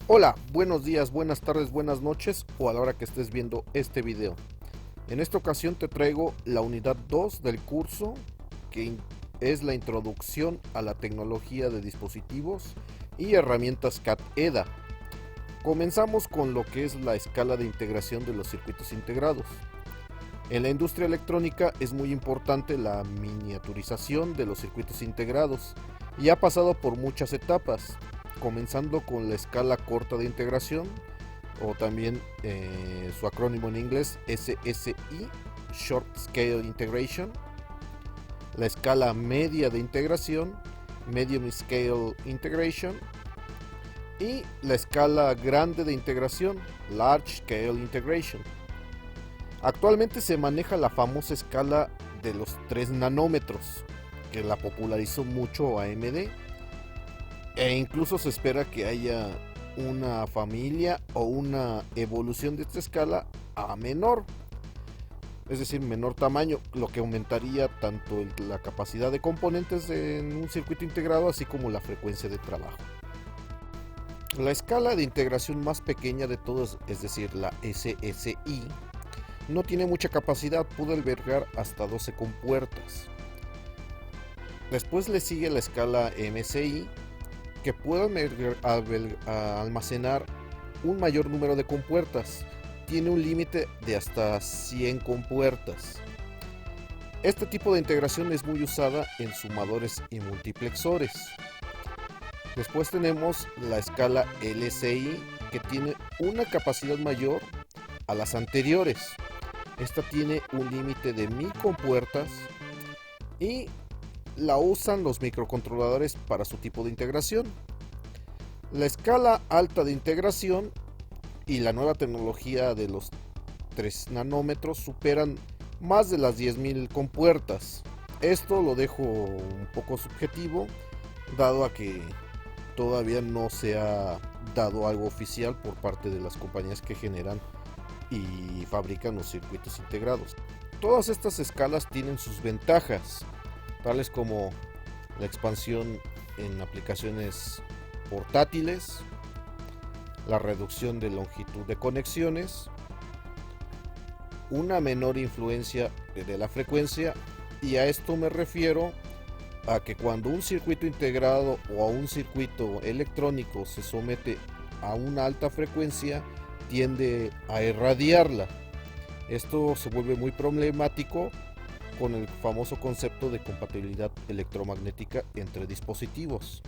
Hola, buenos días, buenas tardes, buenas noches o a la hora que estés viendo este video. En esta ocasión te traigo la unidad 2 del curso que es la introducción a la tecnología de dispositivos y herramientas CAD-EDA. Comenzamos con lo que es la escala de integración de los circuitos integrados. En la industria electrónica es muy importante la miniaturización de los circuitos integrados y ha pasado por muchas etapas, comenzando con la escala corta de integración o también su acrónimo en inglés SSI, Short Scale Integration, la escala media de integración, Medium Scale Integration, y la escala grande de integración, Large Scale Integration. Actualmente se maneja la famosa escala de los 3 nanómetros, que la popularizó mucho AMD, e incluso se espera que haya una familia o una evolución de esta escala a menor, es decir, menor tamaño, lo que aumentaría tanto la capacidad de componentes en un circuito integrado, así como la frecuencia de trabajo. La escala de integración más pequeña de todas, es decir, la SSI, no tiene mucha capacidad, puede albergar hasta 12 compuertas. Después le sigue la escala MSI, que puede almacenar un mayor número de compuertas. Tiene un límite de hasta 100 compuertas. Este tipo de integración es muy usada en sumadores y multiplexores. Después tenemos la escala LSI, que tiene una capacidad mayor a las anteriores. Esta tiene un límite de 1000 compuertas y la usan los microcontroladores para su tipo de integración. La escala alta de integración y la nueva tecnología de los 3 nanómetros superan más de las 10.000 compuertas. Esto lo dejo un poco subjetivo, dado a que todavía no se ha dado algo oficial por parte de las compañías que generan y fabrican los circuitos integrados. Todas estas escalas tienen sus ventajas, tales como la expansión en aplicaciones portátiles, la reducción de longitud de conexiones, una menor influencia de la frecuencia, y a esto me refiero a que cuando un circuito integrado o a un circuito electrónico se somete a una alta frecuencia, tiende a irradiarla. Esto se vuelve muy problemático con el famoso concepto de compatibilidad electromagnética entre dispositivos.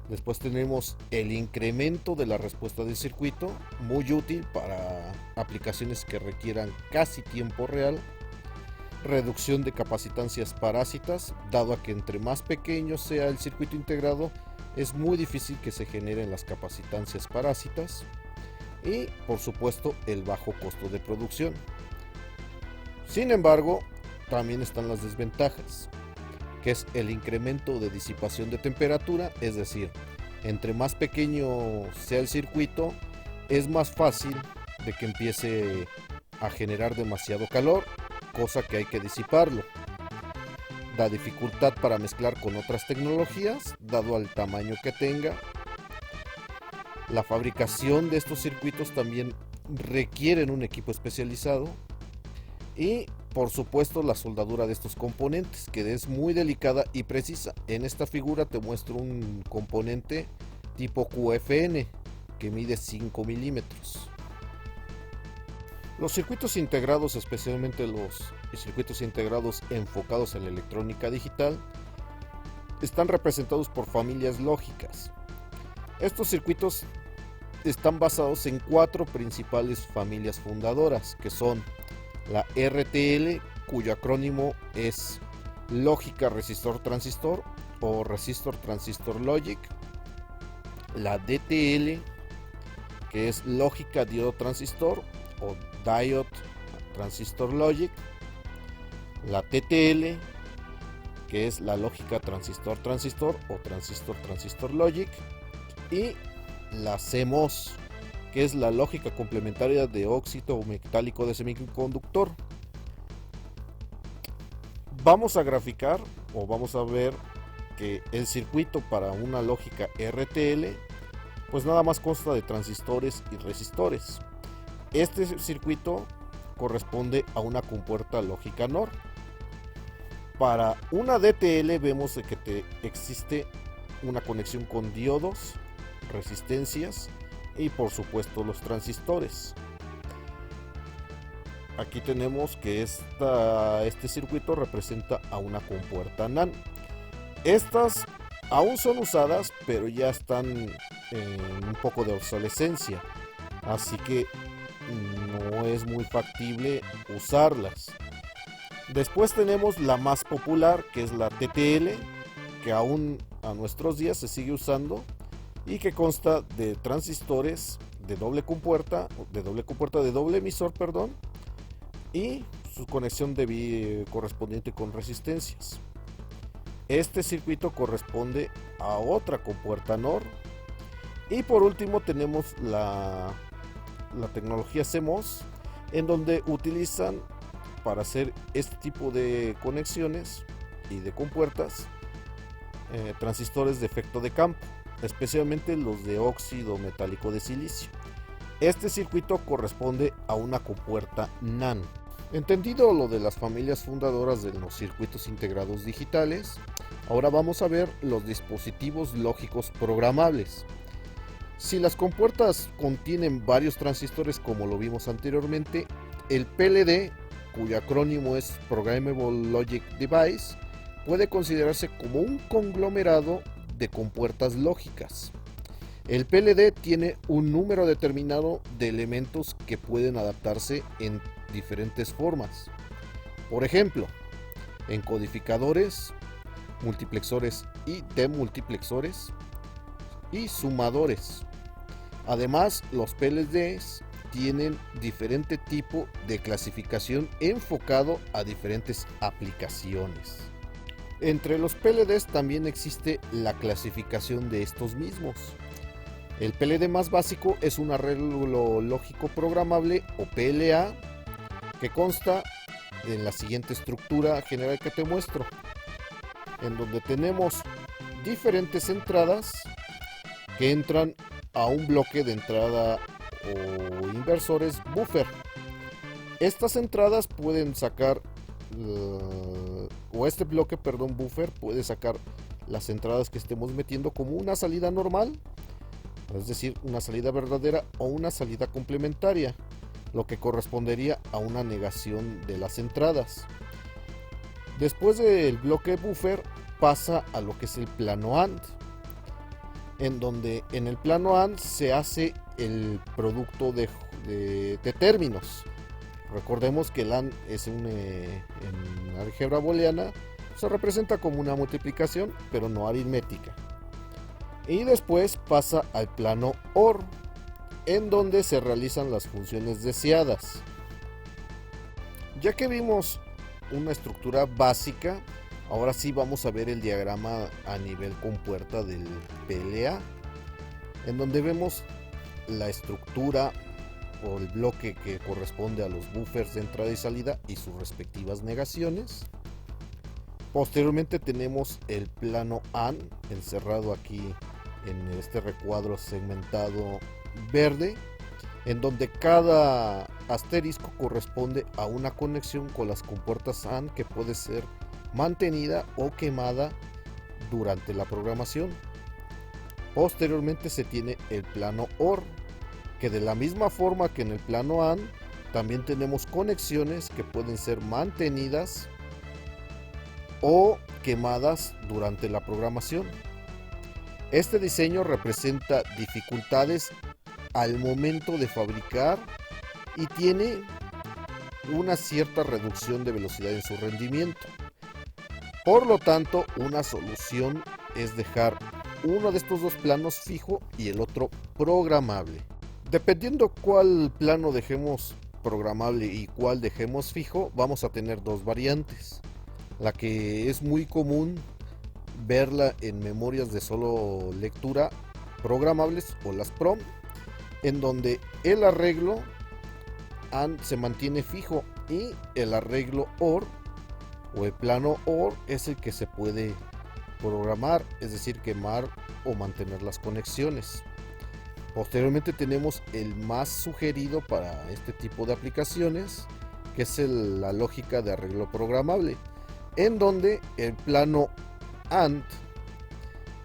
Después tenemos el incremento de la respuesta del circuito, muy útil para aplicaciones que requieran casi tiempo real. Reducción de capacitancias parásitas, dado a que entre más pequeño sea el circuito integrado, es muy difícil que se generen las capacitancias parásitas. Y por supuesto el bajo costo de producción. Sin embargo, también están las desventajas, que es el incremento de disipación de temperatura, es decir, entre más pequeño sea el circuito, es más fácil de que empiece a generar demasiado calor, cosa que hay que disiparlo. Da dificultad para mezclar con otras tecnologías, dado al tamaño que tenga. La fabricación de estos circuitos también requieren un equipo especializado y por supuesto la soldadura de estos componentes, que es muy delicada y precisa. En esta figura te muestro un componente tipo QFN que mide 5 milímetros. Los circuitos integrados, especialmente los circuitos integrados enfocados en la electrónica digital, están representados por familias lógicas. Estos circuitos están basados en 4 principales familias fundadoras, que son la RTL, cuyo acrónimo es lógica resistor transistor o resistor transistor logic, la DTL, que es lógica diodo transistor o diode transistor logic, la TTL, que es la lógica transistor transistor o transistor transistor logic, y la CMOS, que es la lógica complementaria de óxido metálico de semiconductor. Vamos a graficar o vamos a ver que el circuito para una lógica RTL pues nada más consta de transistores y resistores. Este circuito corresponde a una compuerta lógica NOR. Para una DTL vemos que existe una conexión con diodos, resistencias y por supuesto los transistores. Aquí tenemos que este circuito representa a una compuerta NAND. Estas aún son usadas, pero ya están en un poco de obsolescencia, así que no es muy factible usarlas. Después tenemos la más popular, que es la TTL, que aún a nuestros días se sigue usando y que consta de transistores de doble compuerta, de doble emisor, perdón, y su conexión correspondiente con resistencias. Este circuito corresponde a otra compuerta NOR. Y por último tenemos la tecnología CMOS, en donde utilizan para hacer este tipo de conexiones y de compuertas transistores de efecto de campo, especialmente los de óxido metálico de silicio. Este circuito corresponde a una compuerta NAND. Entendido lo de las familias fundadoras de los circuitos integrados digitales, ahora vamos a ver los dispositivos lógicos programables. Si las compuertas contienen varios transistores, como lo vimos anteriormente, el PLD, cuyo acrónimo es Programmable Logic Device, puede considerarse como un conglomerado de compuertas lógicas. El PLD tiene un número determinado de elementos que pueden adaptarse en diferentes formas. Por ejemplo, encodificadores, multiplexores y demultiplexores y sumadores. Además, los PLDs tienen diferente tipo de clasificación enfocado a diferentes aplicaciones. Entre los PLDs también existe la clasificación de estos mismos. El PLD más básico es un arreglo lógico programable o PLA, que consta en la siguiente estructura general que te muestro, en donde tenemos diferentes entradas que entran a un bloque de entrada o inversores buffer. Estas entradas pueden sacar este bloque, buffer puede sacar las entradas que estemos metiendo como una salida normal, es decir, una salida verdadera o una salida complementaria, lo que correspondería a una negación de las entradas. Después del bloque buffer pasa a lo que es el plano AND, en donde en el plano AND se hace el producto de términos. Recordemos que el AND es en álgebra booleana se representa como una multiplicación, pero no aritmética. Y después pasa al plano OR, en donde se realizan las funciones deseadas. Ya que vimos una estructura básica, ahora sí vamos a ver el diagrama a nivel compuerta del PLA, en donde vemos la estructura o el bloque que corresponde a los buffers de entrada y salida y sus respectivas negaciones. Posteriormente tenemos el plano AND encerrado aquí en este recuadro segmentado verde, en donde cada asterisco corresponde a una conexión con las compuertas AND que puede ser mantenida o quemada durante la programación. Posteriormente se tiene el plano OR, que de la misma forma que en el plano AND también tenemos conexiones que pueden ser mantenidas o quemadas durante la programación. Este diseño representa dificultades al momento de fabricar y tiene una cierta reducción de velocidad en su rendimiento. Por lo tanto, una solución es dejar uno de estos dos planos fijo y el otro programable. Dependiendo cuál plano dejemos programable y cuál dejemos fijo, vamos a tener dos variantes. La que es muy común verla en memorias de solo lectura programables o las PROM, en donde el arreglo AND se mantiene fijo y el arreglo OR o el plano OR es el que se puede programar, es decir, quemar o mantener las conexiones. Posteriormente tenemos el más sugerido para este tipo de aplicaciones, que es la lógica de arreglo programable, en donde el plano AND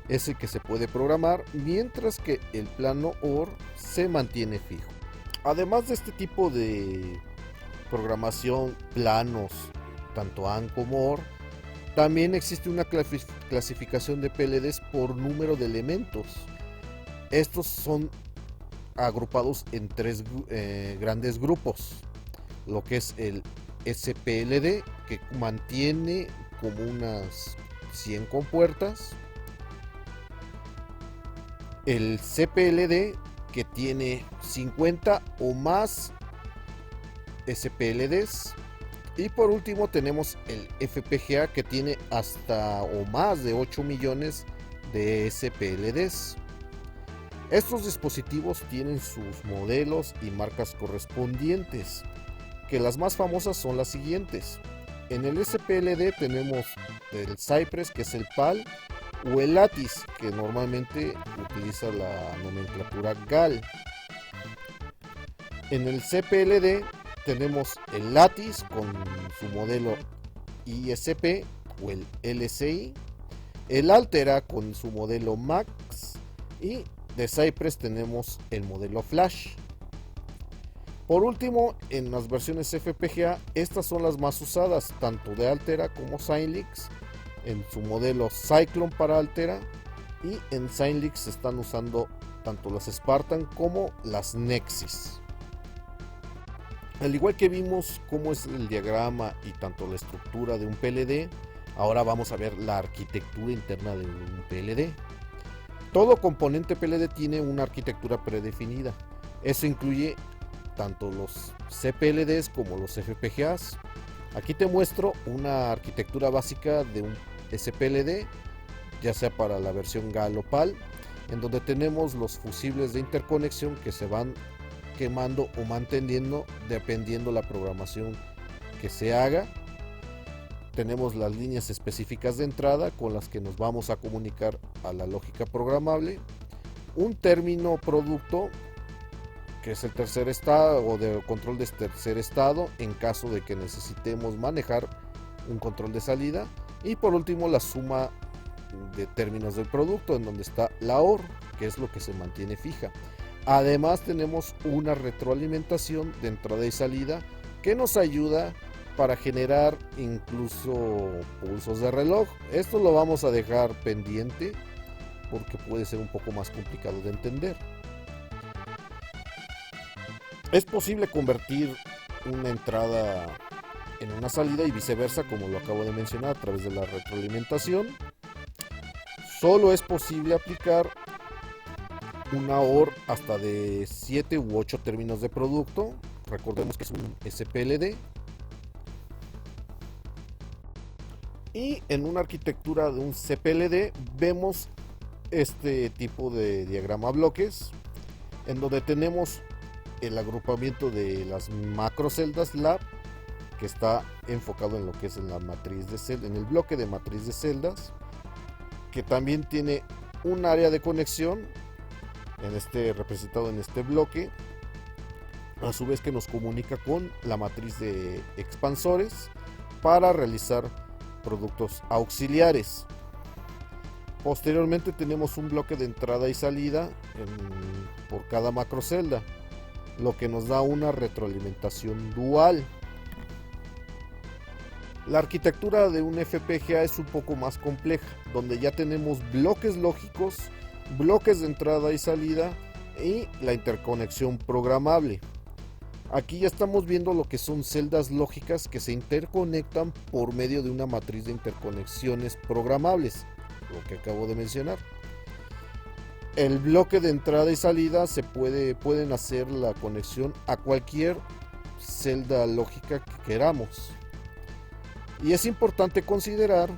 es el que se puede programar, mientras que el plano OR se mantiene fijo. Además de este tipo de programación, planos, tanto AND como OR, también existe una clasificación de PLDs por número de elementos. Estos son agrupados en tres grandes grupos. Lo que es el SPLD, que mantiene como unas 100 compuertas. El CPLD, que tiene 50 o más SPLDs. Y por último tenemos el FPGA, que tiene hasta o más de 8 millones de SPLDs. Estos dispositivos tienen sus modelos y marcas correspondientes, que las más famosas son las siguientes. En el SPLD tenemos el Cypress, que es el PAL, o el Lattice, que normalmente utiliza la nomenclatura GAL. En el CPLD tenemos el Lattice con su modelo ISP o el LCI, el Altera con su modelo MAX, y de Cypress tenemos el modelo Flash. Por último, en las versiones FPGA, estas son las más usadas, tanto de Altera como Xilinx, en su modelo Cyclone para Altera, y en Xilinx se están usando tanto las Spartan como las Nexus. Al igual que vimos cómo es el diagrama y tanto la estructura de un PLD, ahora vamos a ver la arquitectura interna de un PLD. Todo componente PLD tiene una arquitectura predefinida. Eso incluye tanto los CPLDs como los FPGAs. Aquí te muestro una arquitectura básica de un SPLD, ya sea para la versión GAL o PAL, en donde tenemos los fusibles de interconexión que se van quemando o manteniendo dependiendo la programación que se haga. Tenemos las líneas específicas de entrada con las que nos vamos a comunicar a la lógica programable, un término producto, que es el tercer estado o de control de tercer estado en caso de que necesitemos manejar un control de salida, y por último la suma de términos del producto, en donde está la OR, que es lo que se mantiene fija. Además tenemos una retroalimentación de entrada y salida que nos ayuda para generar incluso pulsos de reloj. Esto lo vamos a dejar pendiente porque puede ser un poco más complicado de entender. Es posible convertir una entrada en una salida y viceversa, como lo acabo de mencionar, a través de la retroalimentación. Solo es posible aplicar una OR hasta de 7 u 8 términos de producto. Recordemos que es un SPLD. Y en una arquitectura de un CPLD vemos este tipo de diagrama bloques, en donde tenemos el agrupamiento de las macroceldas lab, que está enfocado en lo que es en la matriz de celdas, en el bloque de matriz de celdas, que también tiene un área de conexión representado en este bloque, a su vez que nos comunica con la matriz de expansores para realizar productos auxiliares. Posteriormente tenemos un bloque de entrada y salida por cada macrocelda, lo que nos da una retroalimentación dual. La arquitectura de un FPGA es un poco más compleja, donde ya tenemos bloques lógicos, bloques de entrada y salida y la interconexión programable. Aquí ya estamos viendo lo que son celdas lógicas que se interconectan por medio de una matriz de interconexiones programables, lo que acabo de mencionar. El bloque de entrada y salida pueden hacer la conexión a cualquier celda lógica que queramos. Y es importante considerar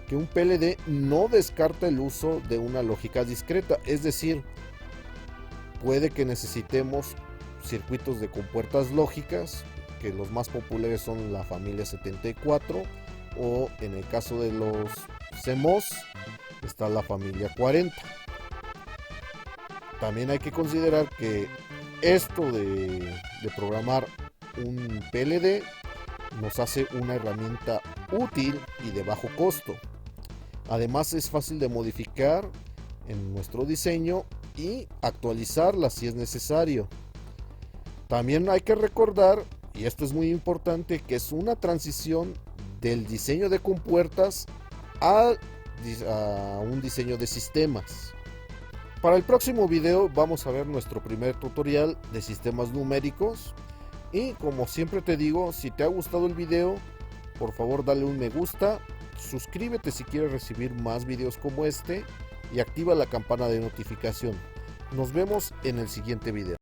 que un PLD no descarta el uso de una lógica discreta, es decir, puede que necesitemos circuitos de compuertas lógicas, que los más populares son la familia 74, o en el caso de los CMOS está la familia 40. También hay que considerar que esto de programar un PLD nos hace una herramienta útil y de bajo costo. Además es fácil de modificar en nuestro diseño y actualizarla si es necesario. También hay que recordar, y esto es muy importante, que es una transición del diseño de compuertas a un diseño de sistemas. Para el próximo video vamos a ver nuestro primer tutorial de sistemas numéricos. Y como siempre te digo, si te ha gustado el video, por favor dale un me gusta, suscríbete si quieres recibir más videos como este y activa la campana de notificación. Nos vemos en el siguiente video.